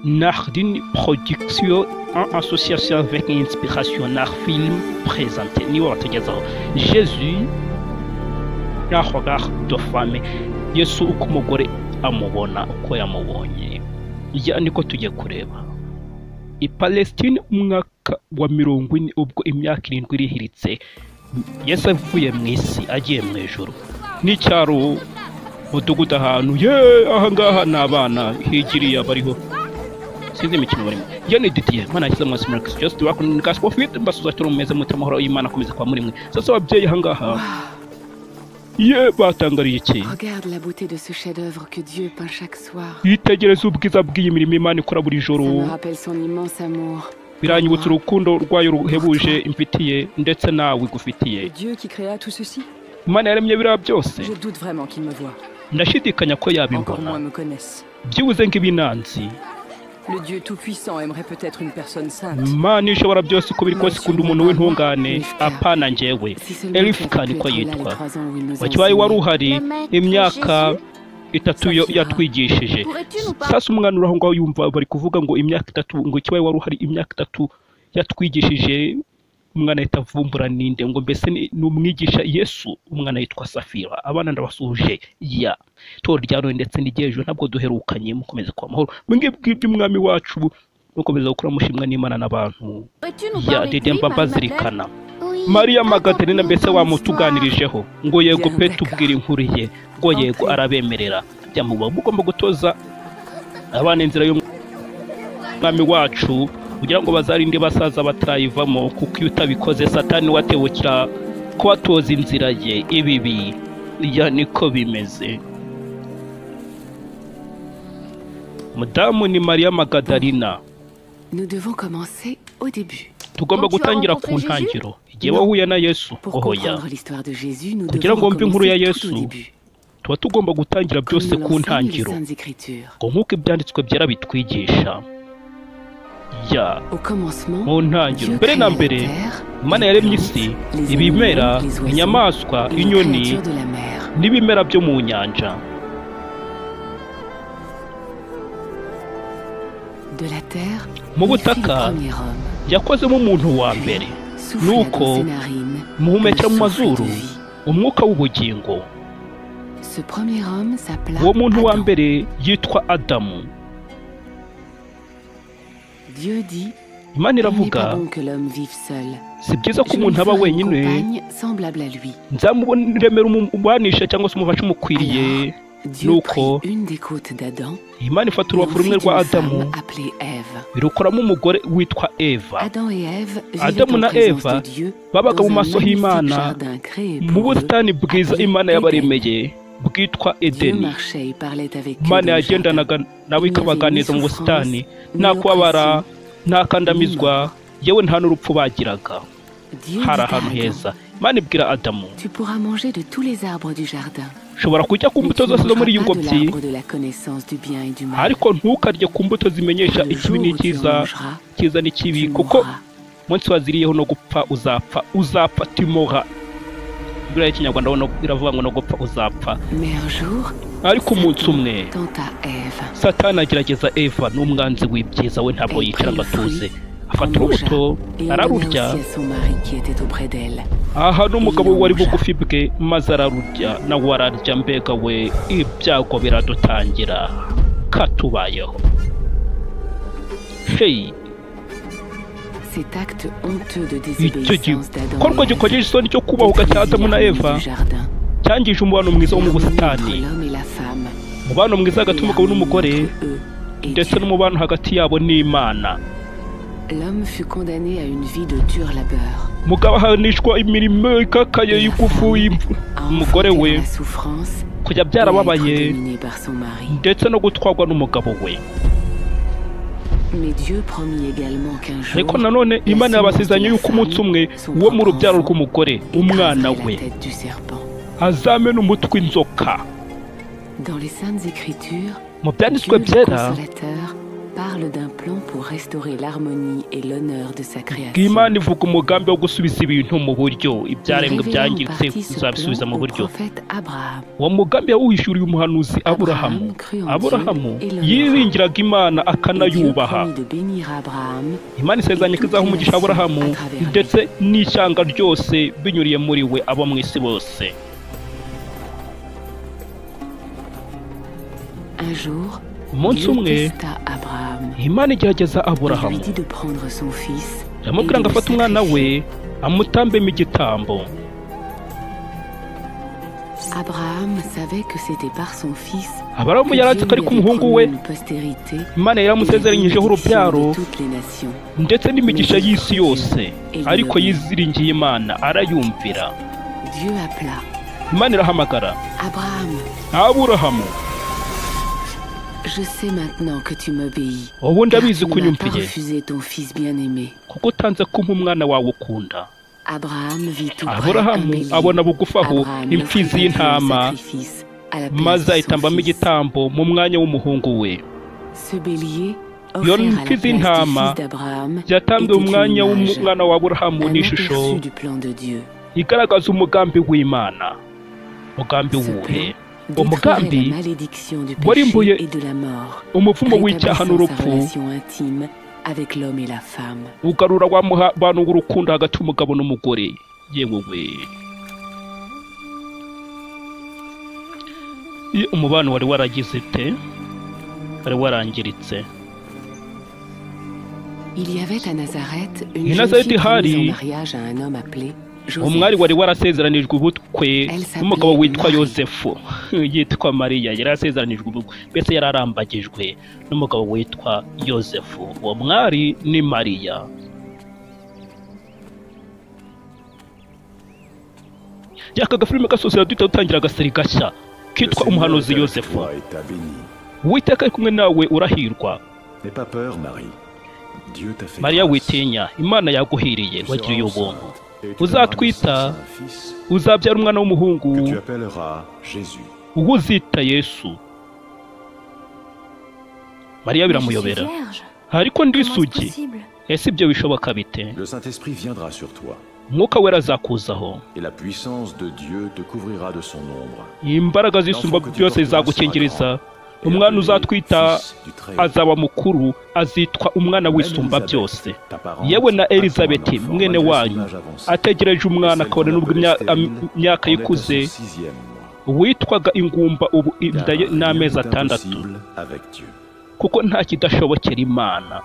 Nardine Production en association avec Inspiration Nard Film présenté niwe watugezaho Jésus la regard de femme Yesu uko umugore amubona uko yamubonye niko tujye kureba i Palestine umwaka wa 40 ubwo imyaka 7 irihiritse Yesu avuye mu isi agiye mu ijuru n'icyaro mudugudu ahantu aha ngaha n'abana higiriye bariho sinzi imikino barimo yani Didier mana yashyize mu maso Marcus just wakunda gospel fit mbasuza turi mumeze mutamahoro y'Imana komeza kwa muri mwe sasa ababyeyi aha ngaha batangariye iki Regarde la beauté de ce chef-d'œuvre que Dieu peint chaque soir. yitegereza ubwiza bw'imirimo Imana ikora buri joro Ça me rappelle son immense amour. biranyibutsa urukundo rwayo ruhebuje imfitiye ndetse nawe gufitiye Dieu qui créa tout ceci. Imana yaremye biriya byose Je doute vraiment qu'il me voit. ndashidikanya ko Encore yabimbona moins me connaisse. byibuze nk'ibinanzi Le Dieu tout-puissant aimerait peut-être une personne sainte. Imana ishobora byose uko biri kose ikunda umuntu w'intungane apana njyewe Elifka niko yitwa wakibaye wari uhari imyaka 3 yatwigishije sasa umwana uraho ngaho yumva bari kuvuga ngo imyaka 3 ngo kibaye wari uhari imyaka 3 yatwigishije umwana yitavumbura ninde ngo mbese ni umwigisha Yesu umwana yitwa Safira abana ndabasuje tor ryano ndetse n'igejo ntabwo duherukanye mukomeze kwa mahoro mwebwe by'umwami wacu mukomeza gukora mushimwa n'Imana n'abantu Dede bazirikana Maria Magdalena mbese wamutuganirijeho ngo yego pe tubwira inkuru ye ngo yego arabemerera byamuba mugomba gutoza abana inzira y'umwami wacu kugira ngo bazarinde basaza batayivamo kuko iyo utabikoze Satani watewukira kubatoza inzira ye ibibi niko bimeze Mudamu ni Maria Magdalena Nous devons commencer au début. tugomba gutangira ku ntangiro igihe wahuye na Yesu Pour ohoya comprendre l'histoire de Jésus, nous kugira ngo devons mve inkuru ya commencer tout au Yesu début. tuba tugomba gutangira byose Comme ku nous l'enseignent les ntangiro Saintes Écritures. ngo nk'uko ibyanditswe byera bitwigisha Au commencement, mu ntangiro Dieu mbere na créa la mbere terre, Imana les yaremye plantes, isi les ibimera animaux, les oiseaux, inyamaswa les inyoni créatures de la mer. n'ibimera byo mu nyanja De la terre, mu il fit le butaka premier homme. yakozemo umuntu wa mbere Souffla nuko dans ses narines muhumekera mu le souffle mazuru de vie. umwuka w'ubugingo Ce premier homme s'appela uwo muntu wa Adam. mbere yitwa Adamu Dieu dit, Imana il n'est iravuga pas bon que l'homme vive seul. si byiza ko Je lui umuntu aba ferai une wenyine compagne semblable à lui. nzamuremera umubanisha cyangwa se umufasha umukwiriye Dieu nuko prit une des côtes d'Adam Imana ifata et en urubavu rumwe fit rwa une Adamu femme appelée Ève. irukoramo umugore witwa Eva Adam et Ève vivaient Adamu en na présence Eva de Dieu babaga dans mu un maso magnifique y'Imana jardin créé mu pour eux. busitani bwiza appelé Imana Éden. yabaremeye bwitwa Dieu Edeni marchait et parlait avec eux Imana dans le jardin. yagendanaga nabo Il n'y avait ikabaganiza ni mu busitani souffrance, nta ni kubabara oppression, nta kandamizwa yewe nta n'urupfu bagiraga Dieu hari dit à ahantu Adam, heza Imana ibwira Adamu tu pourras manger de tous les arbres du jardin, ushobora kurya ku mais mbuto tu ne zose zo muri iyi mangeras pas de ngobyi l'arbre de la connaissance du bien et du mal. ariko ntukarye ku mbuto zimenyesha Le ikibi jour où tu en n'ikiza mangeras, icyiza n'ikibi tu kuko mourras. umunsi waziriyeho no gupfa uzapfa timora Biblia y'Ikinyarwanda iravuga ngo no gupfa uzapfa Mais un jour, ariko umunsi Satan umwe tenta Ève. Satani agerageza Eva n'umwanzi w'ibyiza we ntabwo yicara ngo atuze afata En urubuto mangeant, et en donna ararurya aussi à son mari qui était auprès d'elle. aha n'umugabo we wari bugufi bwe maze ararurya nawe ararya mbega we ibyago biradutangira katubayeho hey Cet acte honteux de icyo désobéissance d'Adam gikorwa et Ève gikojeje isoni cyo kubahuka cya Adamu na Eva du jardin. cyangije umubano mwiza wo mu L'harmonie entre busitani l'homme et la femme, umubano mwiza hagati y'umugabo n'umugore entre eux et ndetse Dieu. n'umubano hagati yabo n'Imana L'homme fut condamné à une vie de dur labeur, umugabo ahanishwa imirimo ikakaye y'igufu à umugore enfanter we dans la souffrance kujya et à être byarababaye dominé par son mari. ndetse no gutwarwa n'umugabo we Mais Dieu promit également qu'un jour, ariko nanone Imana yabasezeranye yuko umunsi umwe wo mu rubyaro rw'umugore umwana écraserait we la tête du serpent. azamena umutwe inzoka Dans les Saintes Écritures, mu byanditswe Dieu le byera Consolateur parle d'un plan pour restaurer l'harmonie et l'honneur de sa création. Imana ivuga umugambi wo gusubiza ibintu mu buryo ibyaremwe byangiritse bizabisubiza mu buryo. Uwo mugambi yawuhishuriye umuhanuzi Aburahamu. Aburahamu yiringiraga Imana akanayubaha. Imana isezeranye ko izaha umugisha Aburahamu ndetse n'ishyanga ryose binyuriye muri we abo mu isi bose. Umunsi umwe Imana igerageza Aburahamu, iramubwira ngo afate umwana we amutambemo igitambo. Aburahamu yari azi ko ari ku muhungu we Imana yaramusezeranyijeho urubyaro ndetse n'imigisha y'isi yose, ariko yiziringiye Imana arayumvira. Imana irahamagara Aburahamu, ubu ndabizi ko unyumviye kuko utanze kumpa umwana wawe ukunda. Aburahamu abona bugufi aho imfizi y'intama, maze ayitambamo igitambo mu mwanya w'umuhungu we. Iyo mfizi y'intama yatanzwe mu mwanya w'umwana wa Aburahamu n'ishusho igaragaza umugambi w'Imana. Umugambi wuhe? Umugambi warimbuye umuvumo w'icyaha n'urupfu, ugarura wa bantu w'urukundo hagati y'umugabo n'umugore. Yewe umubano wari waragize ite? Wari warangiritse. I Nazareti hari umwari wari warasezeranijwe ubukwe n'umugabo witwa Yosefu yitwa Mariya. Yari yasezeranijwe ubukwe, mbese yari arambagijwe n'umugabo witwa Yosefu. Uwo mwari ni Mariya. Aka gafilime gasohotse duhita dutangira agaseri gashya kitwa umuhanuzi Yosefu. Uwiteka ari kumwe nawe urahirwa. Mariya witinya, Imana yaguhiriye, wagiriye ubuntu. Uzatwita, uzabyara umwana w'umuhungu, uwo uzita Yesu. Mariya biramuyobera, ariko ndi isugi, ese ibyo bishoboka bite? Mwuka wera azakuzaho, imbaraga z'isumba byose zizagukingiriza. Umwana uzatwita azaba mukuru, azitwa umwana w'isumba byose. Yewe na Elizabeti mwene wanyu ategereje umwana, akabona n'ubwo imyaka ikuze, witwaga ingumba, ubu inda ye n'amezi 6, kuko nta kidashobokera Imana.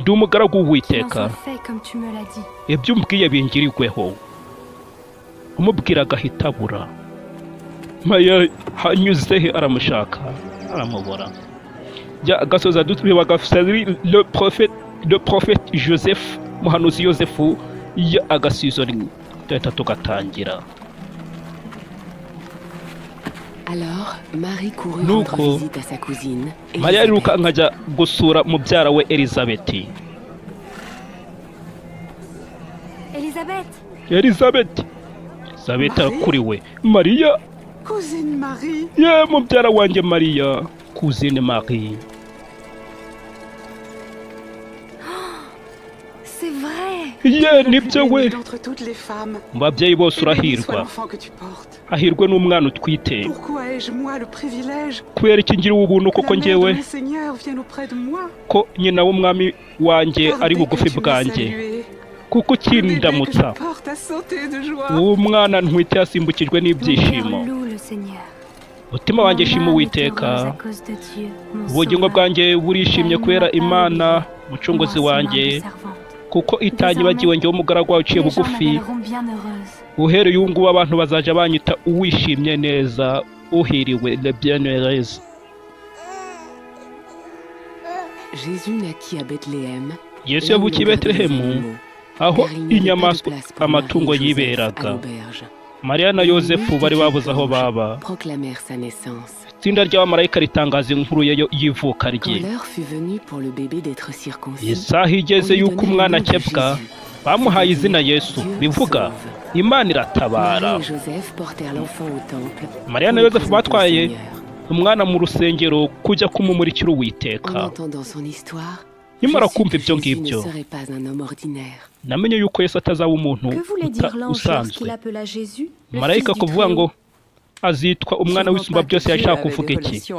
Ndi umugaragu w'Uwiteka, ibyo umbwiye bingirirweho. Umubwira agahita abura. Mariya hanyuze he aramushaka aramubura. Gasoza dutuye bagafisari le prophète Joseph, muhanuzi Yosefu ya agasizori teta tugatangira. Nuko Mariya ariruka nkajya gusura mubyara we Elizabeti. Elizabeti arakuriwe. Mariya, cousine Marie. Ye mubyara wanjye Mariya, cousine Marie. C'est vrai. Ye nibyo we. D'entre toutes les femmes. Babyeyi bose urahirwa. Ahirwe n'umwana utwite. Pourquoi ai-je moi le privilège? Kubera iki ngira ubuntu koko njyewe? Ko nyina w'umwami wanjye ari bugufi bwanjye. Kuko ukindamutsa, uwo mwana ntwite yasimbukijwe n'ibyishimo. Umutima wanjye shima Uwiteka, ubugingo bwanjye burishimye kubera Imana umucunguzi wanjye, kuko itanyibagiwe njyewe umugaragu wawe uciye bugufi. Uhereye ubu ngubu abantu bazaja banyita uwishimye neza, uhiriwe, le bienheureuse. Yesu yavukiye i Betelehemu, aho inyamaswa amatungo yiberaga. Mariya na Yosefu bari babuze aho baba. Itsinda ry'abamarayika ritangaza inkuru y'ivuka rye. Isaha igeze y'uko umwana akebwa, bamuhaye izina Yesu, bivuga Imana iratabara. Mariya na Yosefu batwaye umwana mu rusengero kujya kumumurikira En Uwiteka. entendant son histoire, Nkimara je sus kumva que ibyo Jésus ne ngibyo serait pas un homme ordinaire. namenye yuko Yesu atazaba umuntu Que voulait dire l'ange usanzwe. lorsqu'il appela Jésus le Marayika fils du kuvuga ngo Très-Haut? azitwa umwana w'isumba byose yashaka kuvuga iki?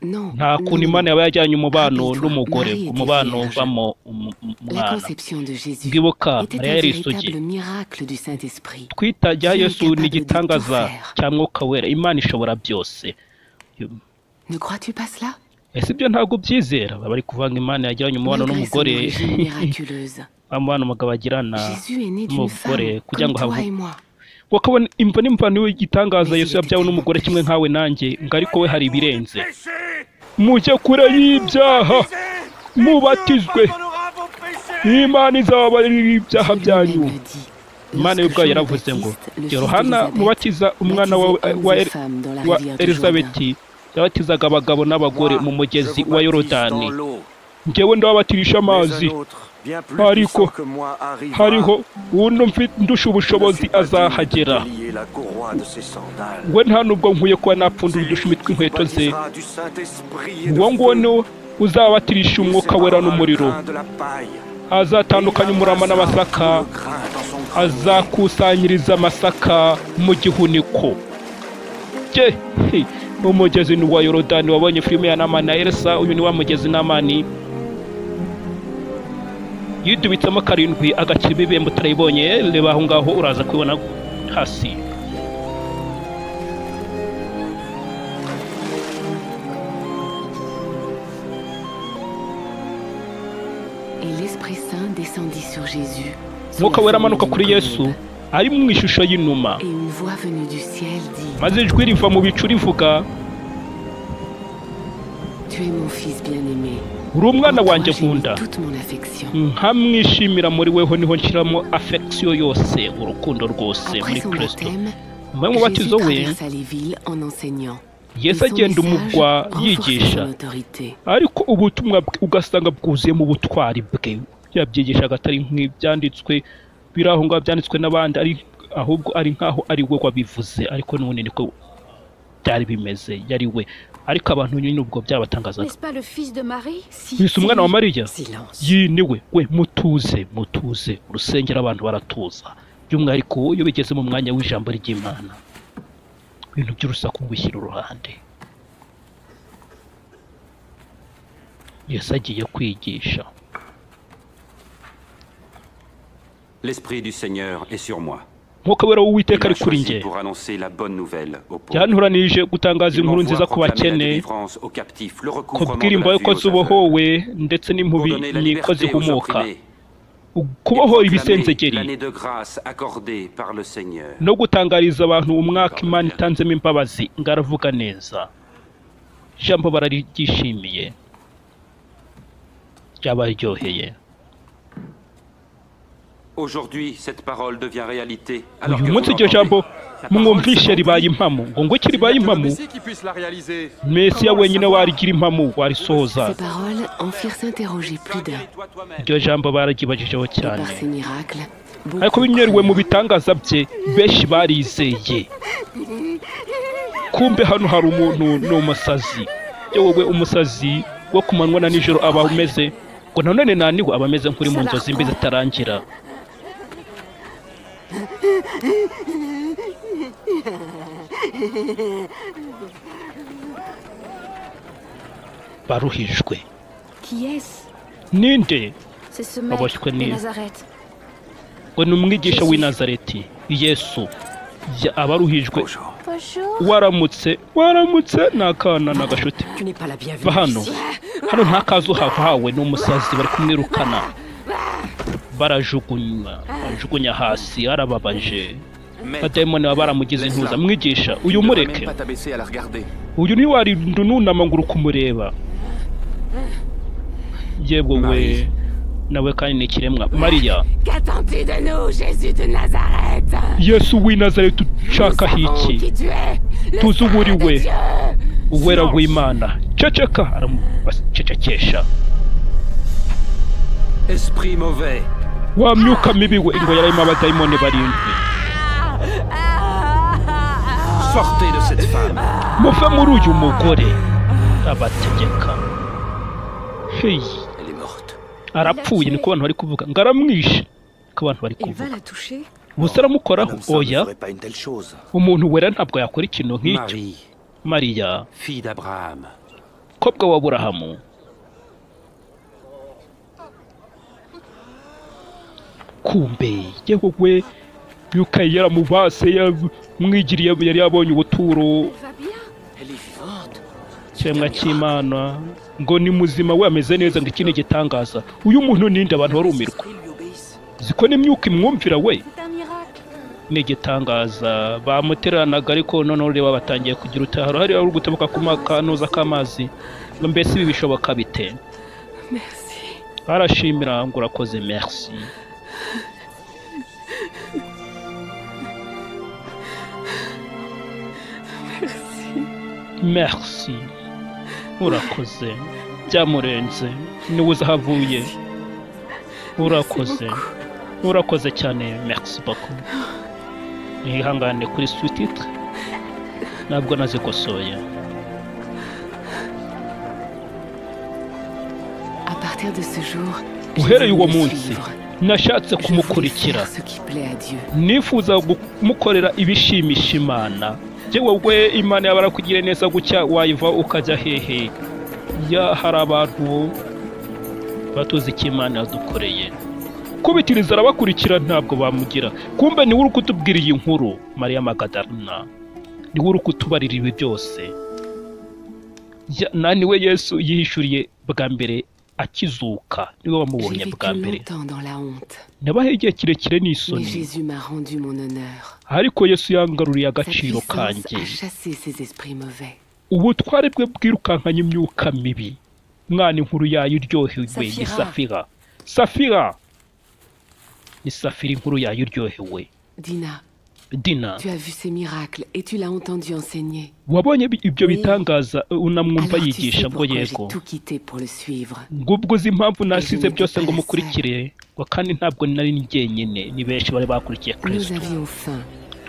Non. Nta kuntu non, Imana yaba yajyanye umubano Rappelle-toi, n'umugore, Marie était umubano vierge. uvamo La umwana. conception de Jésus Ngibuka était Mariya un yari véritable isugi. miracle du Saint-Esprit. Twita rya Dieu est Yesu ni capable de igitangaza tout faire. cya Mwuka Wera. Imana ishobora byose. Ne crois-tu pas cela? Ese ibyo ntabwo byizera? Bari kuvuga ngo Imana yajyanye umubano Malgré son n'umugore, origine miraculeuse, umubano umugabo agirana Jésus est né d'une n'umugore femme kugira comme ngo toi et havu moi. wakabona imva n'imvano y'igitangaza Yesu yabyawe n'umugore kimwe nkawe nanjye, ngo ariko we hari ibirenze. Mujye kure y'ibyaha mubatizwe, Imana izababarira ibyaha Dieu byanyu. lui-même le dit. Imana Lorsque y'ubwayo Jean yaravuze ngo Baptiste, le fils Yohana d'Élisabeth, mubatiza umwana baptisait hommes et femmes dans la wa rivière du Elizabeti yabatizaga abagabo n'abagore mu mugezi wa Yorodani. Njyewe ndababatirisha amazi, ariko hariho undi ndusha ubushobozi azahagera. We nta nubwo nkwiye kuba napfundura udushumi tw'inkweto ze. Uwo nguwo niwe uzabatirisha umwuka wera n'umuriro. Azatandukanya umurama n'amasaka, azakusanyiriza amasaka mu gihuniko. Umugezi ni wa Yorodani. Wabonye filime ya Namani na Elsa? Uyu ni wa mugezi Namani yidubitsemo karindwi agakira ibibembe. Utarayibonye reba aho ngaho uraza kubibona hasi. Et l'Esprit Saint descendit sur Jésus. sous Mwuka la wera forme amanuka d'une kuri Yesu colombe. ari mu ishusho y'inuma, Et une voix venue du ciel dit: maze ijwi riva mu bicu rivuga, Tu es mon fils bien-aimé. uri umwana En toi, wanjye j'ai mis nkunda, toute mon affection. nkamwishimira muri weho niho nshyiramo affection yose, urukundo rwose Après muri son Kristo. baptême, Nyuma Jésus y'umubatizo we traversa les villes en enseignant. Yesu Et son agenda message umugwa renforçait yigisha, son autorité. ariko ubutumwa bwe ugasanga bwuzuye mu butwari bwe. Yabyigishaga atari nk'ibyanditswe biri aho ngaho byanditswe n'abandi, ahubwo ari nkaho ari we wabivuze, ariko n'ubundi niko byari bimeze, yari we. Ariko abantu nyine ubwo byabatangazaga. N'est-ce pas le fils de Marie? Yesu umwana wa Mariya, Silence. yi ni we. We mutuze, mutuze. Urusengero abantu baratuza, by'umwihariko iyo bigeze mu mwanya w'ijambo ry'Imana. Ibintu by'urusaku ngwishyira uruhande. Yesu agiye kwigisha. L'Esprit du Seigneur est sur moi. Mwuka wera w'Uwiteka Il ari m'a kuri choisi njye, pour annoncer la bonne nouvelle aux pauvres. yanturanirije gutangaza Il inkuru m'envoie nziza ku proclamer la bakene, délivrance aux captifs, le recouvrement kubwira de la imbohe vue ko aux aveugles, zubohowe ndetse pour n'impubi donner la niko liberté aux zihumuka, opprimés, et kubohora proclamer ibisenzegeri, l'année de grâce accordée par le Seigneur. no gutangariza abantu umwaka Imana itanzemo imbabazi. Ngaravuga neza, ijambo bararyishimiye, ryabaryoheye. Aujourd'hui, cette parole devient réalité. Alors que Uyu vous munsi iryo l'entendez. jambo mwumvishe ribaye impamo. Ngo iki ribaye impamo? Mesiya wenyine warigira impamo, warisohoza. Ces paroles en firent s'interroger plus d'un. Iryo jambo baragibajijeho Et cyane, par ces miracles, ariko beaucoup binyuriwe mu crurent. bitangaza bye benshi barizeye. Kumbe hano hari umuntu ni umusazi. Iyo wowe umusazi wo ku manywa na nijoro aba umeze ngo nanone naniwe, aba ameze nk'uri mu nzozi mbi zitarangira. Baruhijwe. Qui est-ce? Ninde? C'est ce Ah bah, je maître de connais. Nazareth. Ngo ni umwigisha w'i Nazareti, Yesu. Abaruhijwe. Bonjour. Bonjour. Waramutse n'akana n'agashuti. Tu n'es pas la bienvenue. Va hano nta kazi uhawe, ni umusazi. Bari kumwirukana, barajugunya hasi, arababaje. Abadayimoni baba baramugize intuza. Mwigisha, uyu mureke, uyu ni warinda ununama ngo uri kumureba. Yebwe we nawe kandi ni ikiremwa. Mariya, Qu'attends-tu de nous, Jésus de Nazareth? Yesu w'i Nazareti, ushakaho iki? Qui tu es? Le Tuzi uwo uri Saint de we, Dieu. uwera w'Imana. Ceceka, aramubacecekesha. Esprit mauvais, Wa myuka mibi we, ngo yarimo abadayimoni barindwi. Sortez de cette femme. muve muri uyu mugore abategeka. Hey, Elle est morte. arapfuye niko abantu bari kuvuga, ngo aramwishe ko abantu bari Il va kuvuga. la toucher. Gusa aramukoraho? Un homme saint ne Oya, ferait pas une telle chose. umuntu wera ntabwo yakora ikintu nk'icyo. Marie, Mariya, fille d'Abraham. kobwa wa Aburahamu, kumbe yewe yuko yaramubase yamwigiriye, yari yabonye ubuturo Elle va bien. Elle est vivante. kiremwa cy'Imana, ngo ni muzima, we ameze neza, ngo iki ni igitangaza. Uyu muntu ninde? Abantu barumirwa, Lui obéissent. ziko n'imyuka imwumvira we. C'est un miracle. Ni igitangaza. Bamuteranaga ariko noneho reba batangiye kugira utaharo, hari uri gutoboka ku kanuza k'amazi, ngo mbese ibi bishoboka bite? Merci. Arashimira ngo urakoze, merci. Merci. Urakoze. Byamurenze. Niwe uzi aho avuye. Urakoze. Urakoze cyane, merci beaucoup. Ihangane kuri sous-titre. Ntabwo nazikosoye. À partir de ce jour, Uhereye uwo j'ai voulu le munsi suivre. nashatse Je voulais kumukurikira. faire ce qui plaît à Dieu. Nifuza kumukorera ibishimisha Imana. Jewe we Imana yabara kugira neza gucya wayiva ukajya hehe? Ya hari abantu batuzi ko Imana yadukoreye. Kubitiriza arabakurikira ntabwo bamugira. Kumbe ni uri kutubwira iyi nkuru, Mariya Magadalena. Ni uri kutubarira ibi byose. Naniwe Yesu yihishuriye bwa mbere akizuka, niwe J'ai wamubonye vécu bwa mbere. longtemps dans la honte, Nabaho igihe kirekire mais n'isoni, Jésus m'a rendu mon honneur. ariko Yesu yangaruriye Sa agaciro puissance kanjye. a chassé ces esprits mauvais. Ubutware bwe bwirukankanye imyuka mibi. Mwana inkuru yayo iryohewe ni Safira. Safira ni Safira, inkuru yayo iryohewe. Dina, Dina, tu as vu ces miracles et tu l'as entendu enseigner. wabonye ibyo bitangaza unamwumva Alors tu yigisha sais ngo pourquoi j'ai yego. tout quitté pour le suivre. Ngubwo uzi impamvu nasize byose ngo mukurikire, ngo kandi ntabwo nari njyenyine, ni benshi bari bakurikiye Nous Kristo. avions faim.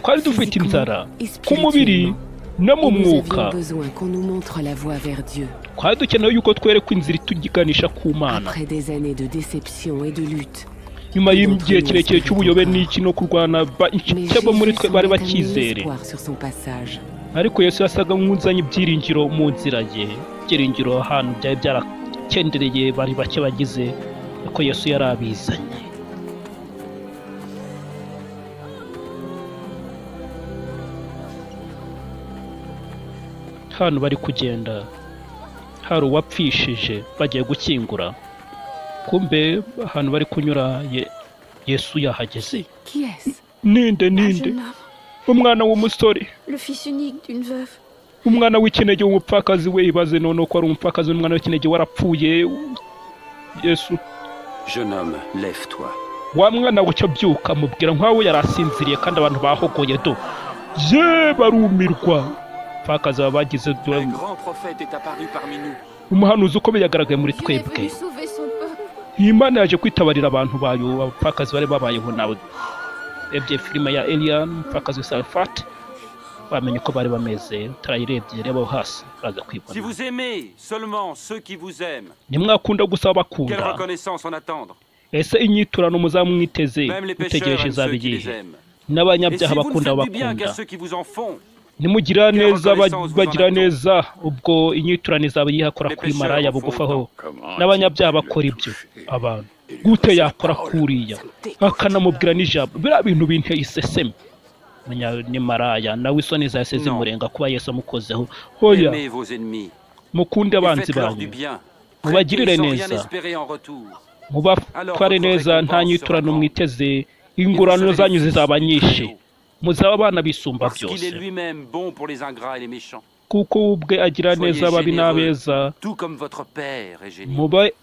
Twari dufite inzara physiquement ku mubiri no mu Et nous mwuka. avions besoin qu'on nous montre la voie vers Dieu. Twari dukeneye yuko twerekwa inzira ituganisha ku Mana. Après des années de déception et de lutte, Nyuma y'igihe kirekire cy'ubuyobe n'iki no kurwana, mais cyabo muri twe Jésus bari semblait amener bakizere. espoir sur son passage. Ariko Yesu yasaga nk'uzanye ibyiringiro mu nzira ye. Ibyiringiro ahantu byari byarakendereye bari bake bagize, ko Yesu yari abizanye. Hano bari kugenda, hari uwapfishije bagiye gukingura. Kumbe ahantu bari kunyura Yesu yahageze. Qui est-ce? Ninde Un ninde? jeune homme. Umwana w'umusore, Le fils unique d'une veuve. umwana w'ikinege w'umupfakazi. We ibaze none ko ari umupfakazi n'umwana w'ikinege warapfuye. Yesu, Jeune homme, lève-toi. wa mwana we byuka, mubwira nk'aho yari asinziriye kandi abantu bahogoye do. Ye barumirwa. Umupfakazi baba bagize Un grand prophète est apparu parmi nous. umuhanuzi ukomeye yagaragaye muri Dieu est twebwe. venu sauver son peuple. Iyi Mana yaje kwitabarira abantu bayo, abapfakazi bari babayeho nawe. Ebye filime ya Eliya, umupfakazi Sarfat, bamenye ko bari bameze, tarayirebye reba hasi baza Si kwibona. vous aimez seulement ceux qui vous aiment, Nimwakunda gusa quelle bakunda. reconnaissance en attendre? Ese inyiturano muzamwiteze Même les mutegereje pécheurs aiment izaba ceux qui les iyihe? aiment. Et si N'abanyabyaha vous ne bakunda faites du bien bakunda. qu'à ceux qui vous en font, Nimugira neza reconnaissance vous bagira en neza, ubwo inyiturano izaba yihakora Les kuri pécheurs Maraya en font bugufi aho. autant. N'abanyabyaha bakora ibyo. Abantu gute yakora kuriya akanamubwira n'ijambo, biriya bintu binteye iseseme. Ni Maraya nawe isoni zahise zimurenga kuba Yesu amukozeho. Hoya, Aimez vos ennemis. mukunde Et abanzi faites-leur du banyu, bien. mubagirire Prêtez sans rien neza, espérer en retour. mubatware neza, nta nyiturano mwiteze, ingurano zanyu zizaba nyinshi, muzaba abana bisumba Parce qu'il est byose, lui-même bon pour les ingrats et les méchants. kuko ubwe agira neza ababi n'abeza. Tout comme votre Père est généreux. Mube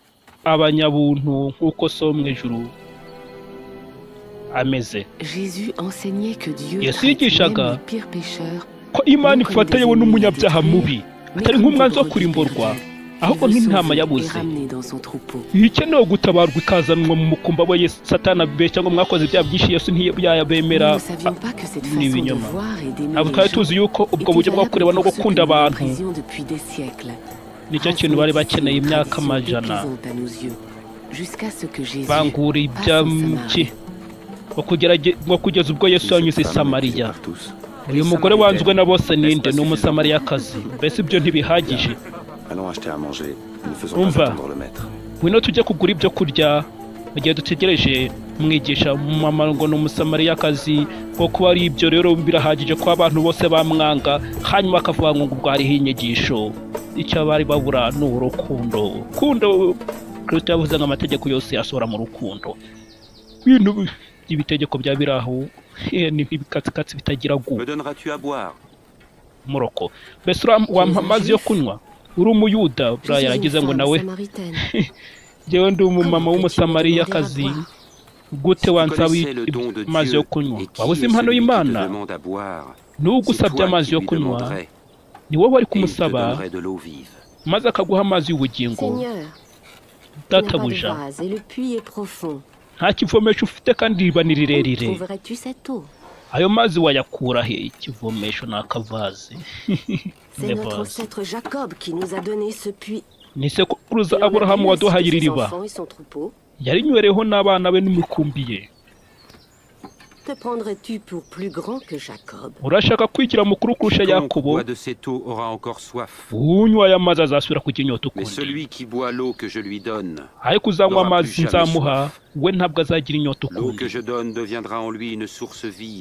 abanyabuntu nk'uko so mu ijuru ameze. Jésus enseignait que Dieu Yesu traite yigishaga même les pires pécheurs ko Imana ifata yewe n'umunyabyaha mubi atari nk'umwanzi wo kurimburwa, ahubwo nk'intama yabuze ikenewe gutabarwa ikazanwa mu mukumba we Satani abeshya ngo mwakoze ibyaha byinshi Yesu ntiyabemera ni ibinyoma. Ntabwo twari tuzi yuko ubwo buryo bwo kureba no gukunda abantu nicyo kintu bari bakeneye imyaka amajana. Bangura ibyamki ngo kugeza ubwo Yesu yanyuze i Samariya. Uyu mugore wanzwe na bose ninde? Ni umusamariyakazi. Mbese ibyo ntibihagije? Umva, wino tujye kugura ibyo kurya mu gihe dutegereje mwigisha mama ngo ni umusamariyakazi, kuko ari ibyo rero birahagije ko abantu bose bamwanga, hanyuma akavuga ngo ubwo hariho inyigisho. Icyo bari babura ni urukundo. Kristo yavuze ngo amategeko yose yasohora mu rukundo. Ibintu by'ibitegeko bya biraho ni nk'ibikatsikatsi bitagira gu. Muroko, mbese wampa amazi yo kunywa? Uri umuyuda? Buriya yaragize ngo nawe njyewe ndi umumama w'umusamariyakazi, gute wansaba amazi yo kunywa? Waba uzi impano y'Imana? N'ugusabye amazi yo kunywa ni wowe wari kumusaba, maze akaguha amazi y'ubugingo. Databuja, nta kivomesho ufite kandi iriba ni rirerire. Ayo mazi wayakura he? Ikivomesho ni akavazi. Ni sekuruza Aburahamu waduhaye iri riba, yarinywereho n'abana be n'imikumbi ye. Urashaka kwigira mukuru kurusha Yakobo? Unywa aya mazi azasubira kugira inyota ukundi, ariko uzanywa amazi nzamuha we ntabwo azagira inyota ukundi.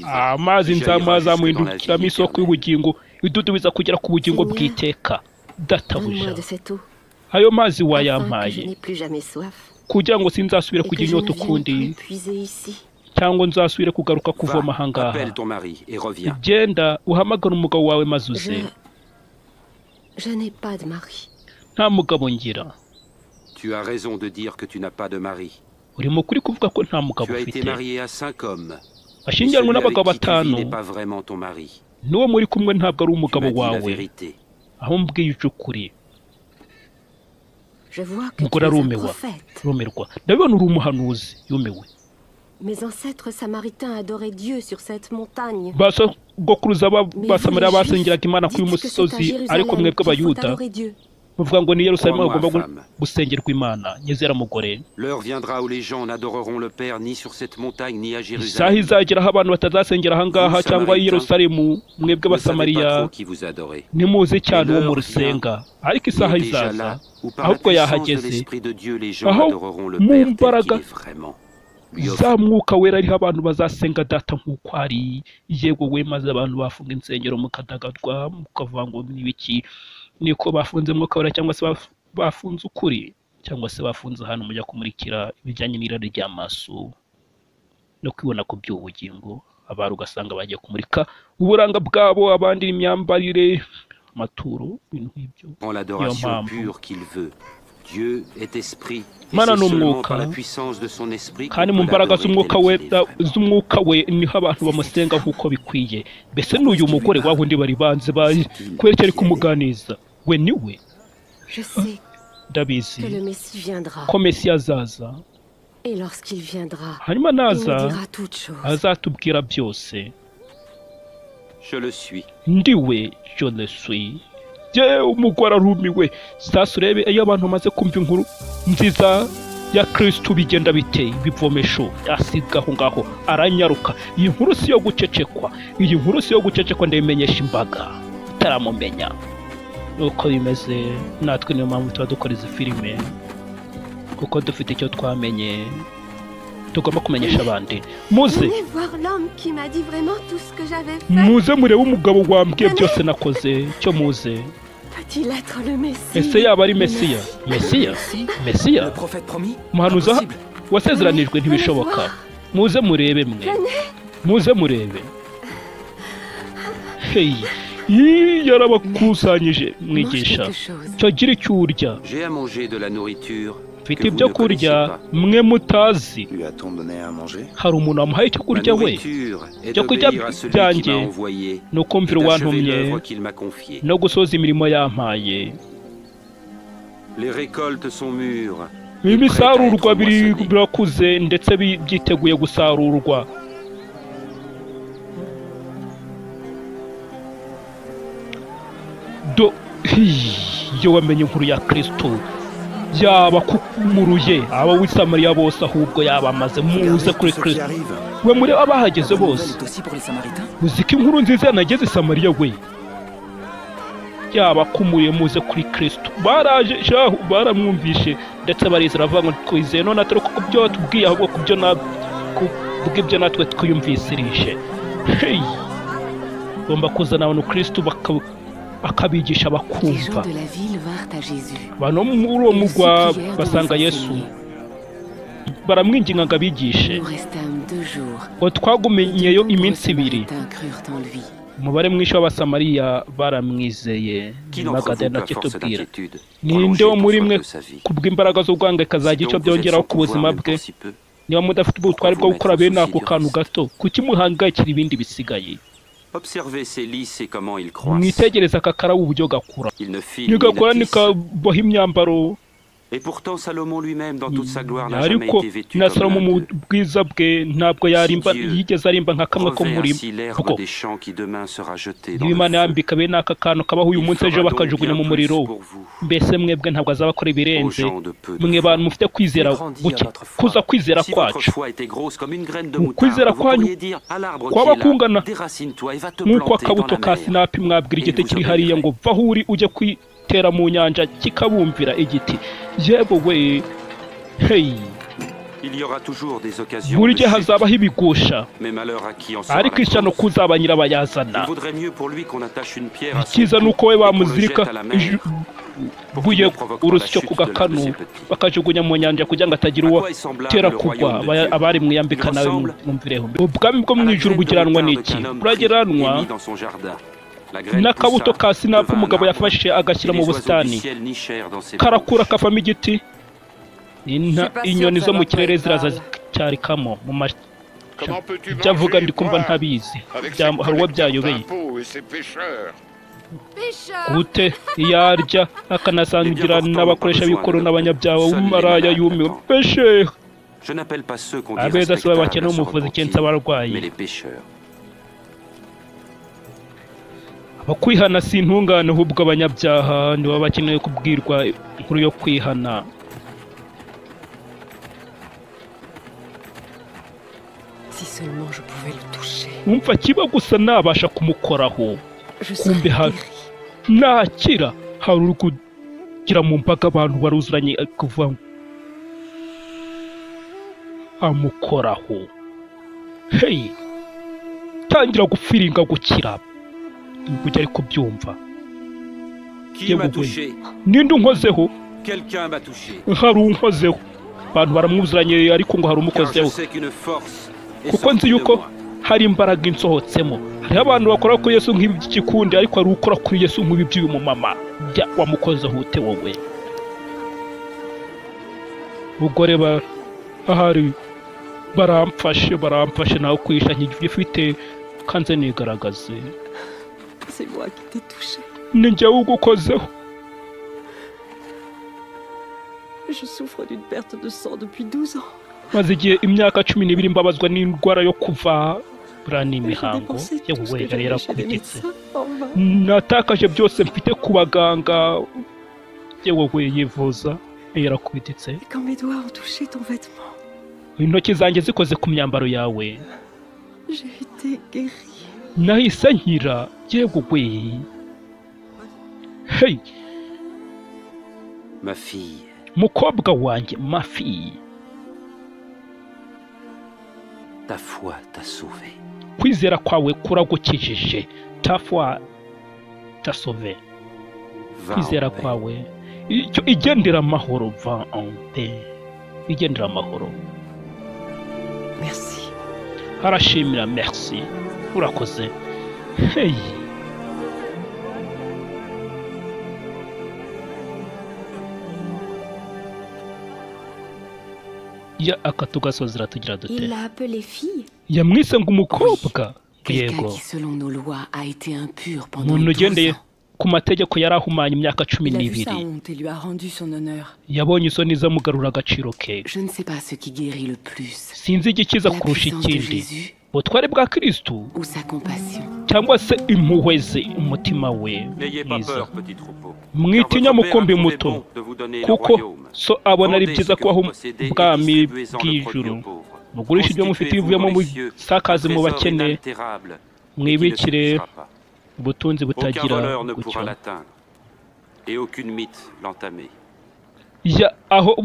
Amazi nzamuha azamuhindukiramo isoko y'ubugingo, idudubiza kugera ku bugingo bw'iteka. Databuja, ayo mazi wayampaye kugira ngo sinzasubire kugira inyota ukundi, cyangwa nzasubire kugaruka kuvoma ahangaha. Genda uhamagara umugabo wawe maze uze. Nta mugabo ngira. Uri mukuri kuvuga ko nta mugabo ufite. Ashyingiranwe n'abagabo 5. N'uwo muri kumwe ntabwo ari umugabo wawe. Aho mbwiye ukuri. Mugore rumirwa. Ndabibona uri umuhanuzi yumiwe. Mes ancêtres samaritains adoraient Dieu sur cette montagne. Basogokuruza basamariya basengeraga Imana kuri umusozi, ariko mwebwe abayuda muvuga ngo ni Yerusalemu agomba gusengerwa Imana. Nyizera mugore, isaha izagera aho abantu batazasengera ahangaha cyangwa i Yerusalemu. Mwebwe abasamariya nimuzi cyane uwo mu rusenga, ariko isaha izaza ahubwo yahageze aho mu mbaraga za mwuka wera ariho abantu bazasenga Data nk'uko ari. Yego we, maze abantu bafunga insengero mukadagadwa mukavuga ngo n'ibiki, niko bafunze mwuka wera, cyangwa se bafunze ukuri, cyangwa se bafunze ahantu mujya kumurikira ibijyanye n'irari ry'amaso no kwibona ku by'ubugingo. Abantu ugasanga bagiye kumurika uburanga bwabo, abandi imyambarire, amaturo, ibintu nk'ibyo. Niyo mpamvu Mana n'umwuka, kandi mu mbaraga z'umwuka we niho abantu bamusenga nk'uko bikwiye. Mbese n'uyu mugore wa wundi bari banze kubera ari kumuganiza, we niwe? Ndabizi ko Mesiya azaza, hanyuma naza azatubwira byose. Ndiwe, je le suis. Umugore arumiwe. Sasa urebe iyo abantu bamaze kumva inkuru nziza ya Kristo bigenda biteye ibivomesho asigaho ngaho aranyaruka. Iyi nkuru si yo gucecekwa, ndayimenyesha imbaga itaramumenya. Uko bimeze natwe, niyo mpamvu tuba dukora izi filime, kuko dufite icyo twamenye tugomba kumenyesha abandi. Muze murebe umugabo wambwiye byose nakoze. Cyo muze. Ese yaba ari Mesiya? Umuhanuzi wasezeranijwe? Ntibishoboka. Muze murebe Hey, yarabakusanyije mwigisha. Cyo gira icyo urya. Mfite ibyo kurya mwe mutazi. Hari umuntu wamuhaye icyo kurya we? Cyo kurya byanjye ni ukumvira uwantumye no gusoza imirimo yampaye. Les récoltes sont mûres. ibisarurwa birakuze ndetse byiteguye gusarurwa. Iyo wamenye inkuru ya Kristo yaba kumuruye aba w'isamariya bose ahubwo yabamaze muze kuri Kristo. We muri abahageze bose uzi ko inkuru nziza yanageze i Samariya we. Yaba kumuriye muze kuri Kristo. Baraje shahu baramwumvishe ndetse barizera bavuga ngo twizeye none atari ko byo tubwiye ahubwo kubyo natwe twiyumvisirije. Bomba kuzana abantu Kristo akabigisha bakumva. Bano muri uwo mugwa basanga Yesu baramwinginga ngo abigishe. Ngo twagumenyeyo iminsi 2. Umubare mwinshi w'abasamariya baramwizeye. Magadena kitubwira ninde wo muri mwe kubw'imbaraga z'ubwange kazajya icyo byongeraho ku buzima bwe. Niba mudafite ubutwari bwo gukora bene ako kantu gato kuki muhangayikira ibindi bisigaye. Observez ces lys et comment ils croissent. Mwitegereza kakara uburyo gakura. Il ne file Nigakora ni nikaboha imyambaro. Et pourtant Salomon lui-même dans toute sa gloire n'a jamais Ariko été vêtu na comme Salomo l'un mu d'eux. bwiza bwe ntabwo yarimba yigeze arimba nka kamwe ko Revêt muri ainsi l'herbe des champs qui demain sera jetée dans Imana le feu. yambika bene aka kantu kabaho uyu munsi ejo bakajugunya mu muriro. Mbese mwebwe ntabwo azabakora ibirenze. Mwe bantu mufite kwizera guke kuza kwizera Si votre kwacu. foi était grosse comme une graine de Kwizera moutarde, vous kwanyu pourriez dire à l'arbre kwaba qui est là, kungana déracine-toi et va te nk'uko planter dans akabuto la ka mer. sinapi mwabwira igiti kiri hariya ngo vaho uri ujye kwitera mu nyanja kikabumvira igiti. Yebo we. Il y aura toujours des occasions Buri de gihe chute, hazabaho ibigusha. mais malheur à qui en sera Ariko la ishyano cause. kuzaba Il nyirabayazana. vaudrait mieux pour lui qu'on attache une pierre à son Icyiza ni uko we cou et qu'on le bamuzirika jette à la mer, pour qu'il buye ne provoque pas la urusyo chute ku de l'un de gakanu ses petits. bakajugunya mu nyanja kugira ngo atagira À uwo quoi est semblable tera le kugwa royaume de Dieu? abari mwiyambika nawe mwumvireho. Ubwami bwo mu ijuru bugiranwa n'iki? Burageranwa n'akabuto ka sinapi umugabo yafashe agashyira mu busitani karakura kavamo igiti. Inyoni zo mu kirere ziraza zicyarikamo mu icyo avuga ndi kumva ntabizi. Hari uwo byayobeye gute yarya akanasangira n'abakoresha b'ikoro n'abanyabyaha w'umaraya yumiwe. Peshe abeza si bakene umuvuzi kenshi abarwayi. Abakwihana si intungane ahubwo abanyabyaha nibo bakeneye kubwirwa inkuru yo kwihana. Si seulement je pouvais le toucher. Umva kiba gusa nabasha kumukoraho. Je Kumbe serais guérie. nakira hari uri kugira mu mbaga abantu baruzuranye kuva amukoraho. Tangira gufiringa gukira kujya ari kubyumva. Qui m'a touché? Ninde unkozeho? Quelqu'un m'a touché. Hari unkozeho. Abantu baramwuzuranye ariko ngo hari Car je umukozeho. sais qu'une force est Kuko nzi sortie de yuko moi. hari imbaraga insohotsemo. Hariho abantu bakora kuri Yesu nk'iby'ikikundi ariko hari ukora kuri Yesu nk'iby'uyu mumama. Wamukozeho ute wowe? Ubwo ahari baramfashe nawe kwisha nk'igifite kanze nigaragaze. C'est moi qui t'ai touché. Ni njyewe ugukozeho. Je souffre d'une perte de sang depuis 12 ans. Maze igihe imyaka 12 mbabazwa n'indwara yo kuva burani imihango. Yewe yari yarakubititse. Natakaje byose mfite ku baganga. Yewe we yivuza yarakubititse. Et quand mes doigts ont touché ton vêtement, Intoki zanjye zikoze ku myambaro yawe. j'ai été guérie. Nahise nkira. Yewe we. Ma fille. Mukobwa wanjye ma fille. Ta foi t'a sauvé. Kwizera kwawe kuragukijije. Ta foi t'a sauvé. Kwizera kwawe igendera amahoro. Va en paix. Igendera amahoro. Merci. Arashimira merci. Urakoze. Ya akatugasozera tugira dute. Il l'a appelée fille. Yamwise ngo umukobwa. Quelqu'un Yego. qui, selon nos lois, a été impur pendant Umuntu 12 ugendeye ans. ku mategeko yari ahumanye imyaka cumi Il a vu n'ibiri sa honte et lui a rendu son honneur. yabonye isoni zamugarura agaciro ke Je ne sais pas ce qui guérit le plus. sinzi igikiza La kurusha puissance de ikindi Jésus ubutware bwa kristu ou sa compassion. cyangwa se impuhwe ze umutima we N'ayez pas mwiza peur, petit troupeau. mwitinya Car votre mukumbi Père a muto trouvé bon de vous donner le kuko royaume. so abona ari Vendez byiza ce que kubaho vous possédez et ubwami distribuez-en le bw'ijuru produit aux pauvres. mugurishe ibyo mufite bivuyemo musakaze mu bakene mwibikire ubutunzi Aucun butagira voleur ne gucyo pourra l'atteindre et aucune mythe l'entamer. ya aho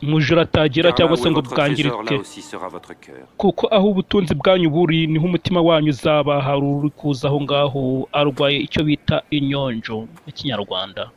umujura atagira Car cyangwa là se où est ngo votre trésor, là bwangirike aussi sera votre cœur. kuko aho ubutunzi bwanyu buri niho umutima wanyu uzaba hari uri kuza aho ngaho arwaye icyo bita inyonjo mu kinyarwanda